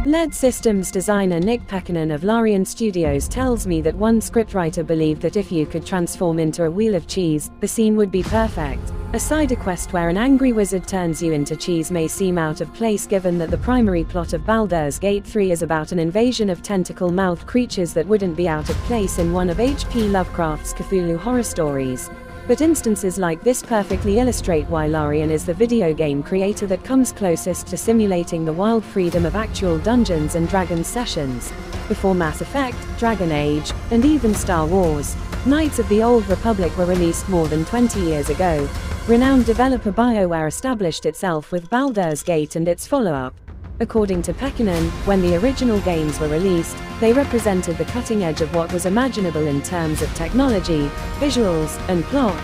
LED Systems designer Nick Pekkanen of Larian Studios tells me that one scriptwriter believed that if you could transform into a wheel of cheese, the scene would be perfect. A side quest where an angry wizard turns you into cheese may seem out of place given that the primary plot of Baldur's Gate 3 is about an invasion of tentacle-mouthed creatures that wouldn't be out of place in one of H.P. Lovecraft's Cthulhu horror stories. But instances like this perfectly illustrate why Larian is the video game creator that comes closest to simulating the wild freedom of actual Dungeons & Dragons sessions. Before Mass Effect, Dragon Age, and even Star Wars, Knights of the Old Republic were released more than 20 years ago. Renowned developer BioWare established itself with Baldur's Gate and its follow-up. According to Pekkanen, when the original games were released, they represented the cutting edge of what was imaginable in terms of technology, visuals, and plot.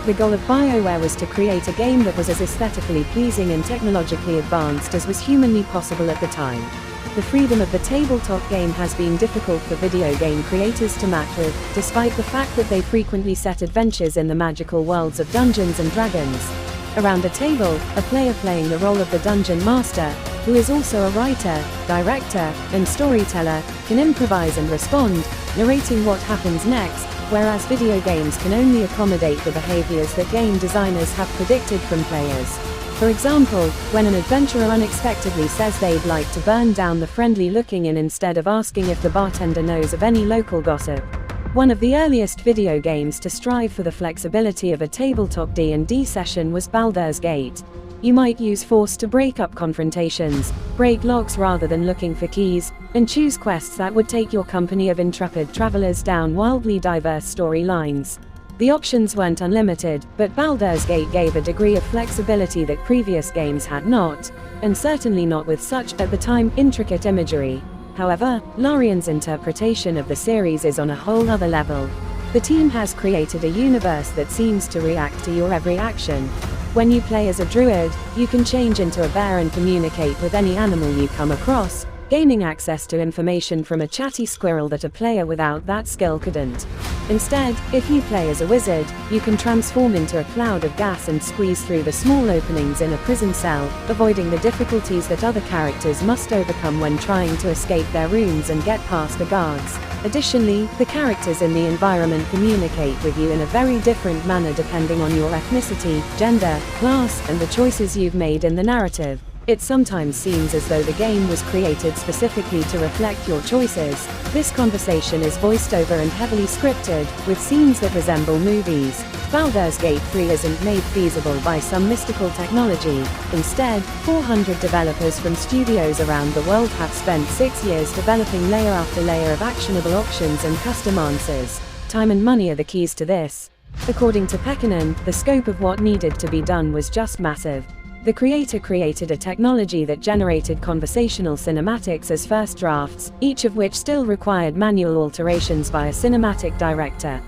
The goal of BioWare was to create a game that was as aesthetically pleasing and technologically advanced as was humanly possible at the time. The freedom of the tabletop game has been difficult for video game creators to match with, despite the fact that they frequently set adventures in the magical worlds of Dungeons & Dragons. Around a table, a player playing the role of the Dungeon Master, who is also a writer, director, and storyteller, can improvise and respond, narrating what happens next, whereas video games can only accommodate the behaviors that game designers have predicted from players. For example, when an adventurer unexpectedly says they'd like to burn down the friendly-looking inn instead of asking if the bartender knows of any local gossip. One of the earliest video games to strive for the flexibility of a tabletop D&D session was Baldur's Gate. You might use force to break up confrontations, break locks rather than looking for keys, and choose quests that would take your company of intrepid travelers down wildly diverse storylines. The options weren't unlimited, but Baldur's Gate gave a degree of flexibility that previous games had not, and certainly not with such, at the time, intricate imagery. However, Larian's interpretation of the series is on a whole other level. The team has created a universe that seems to react to your every action. When you play as a druid, you can change into a bear and communicate with any animal you come across, gaining access to information from a chatty squirrel that a player without that skill couldn't. Instead, if you play as a wizard, you can transform into a cloud of gas and squeeze through the small openings in a prison cell, avoiding the difficulties that other characters must overcome when trying to escape their rooms and get past the guards. Additionally, the characters in the environment communicate with you in a very different manner depending on your ethnicity, gender, class, and the choices you've made in the narrative. It sometimes seems as though the game was created specifically to reflect your choices. This conversation is voiced over and heavily scripted, with scenes that resemble movies. Baldur's Gate 3 isn't made feasible by some mystical technology. Instead, 400 developers from studios around the world have spent 6 years developing layer after layer of actionable options and custom answers. Time and money are the keys to this. According to Pekkanen, the scope of what needed to be done was just massive. The creator created a technology that generated conversational cinematics as first drafts, each of which still required manual alterations by a cinematic director.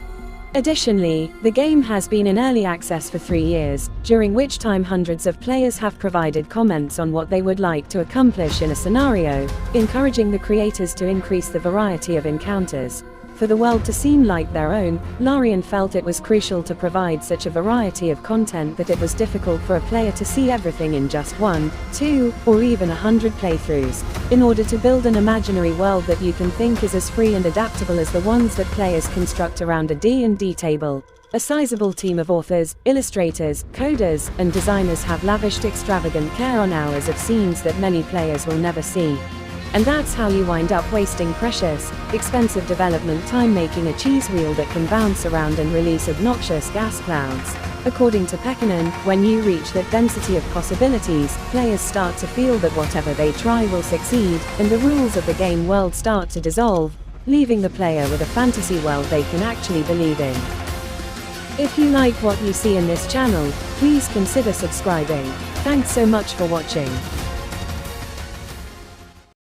Additionally, the game has been in early access for 3 years, during which time hundreds of players have provided comments on what they would like to accomplish in a scenario, encouraging the creators to increase the variety of encounters. For the world to seem like their own, Larian felt it was crucial to provide such a variety of content that it was difficult for a player to see everything in just 1, 2, or even 100 playthroughs. In order to build an imaginary world that you can think is as free and adaptable as the ones that players construct around a D&D table, a sizable team of authors, illustrators, coders, and designers have lavished extravagant care on hours of scenes that many players will never see. And that's how you wind up wasting precious, expensive development time making a cheese wheel that can bounce around and release obnoxious gas clouds. According to Pekkanen, when you reach that density of possibilities, players start to feel that whatever they try will succeed, and the rules of the game world start to dissolve, leaving the player with a fantasy world they can actually believe in. If you like what you see in this channel, please consider subscribing. Thanks so much for watching.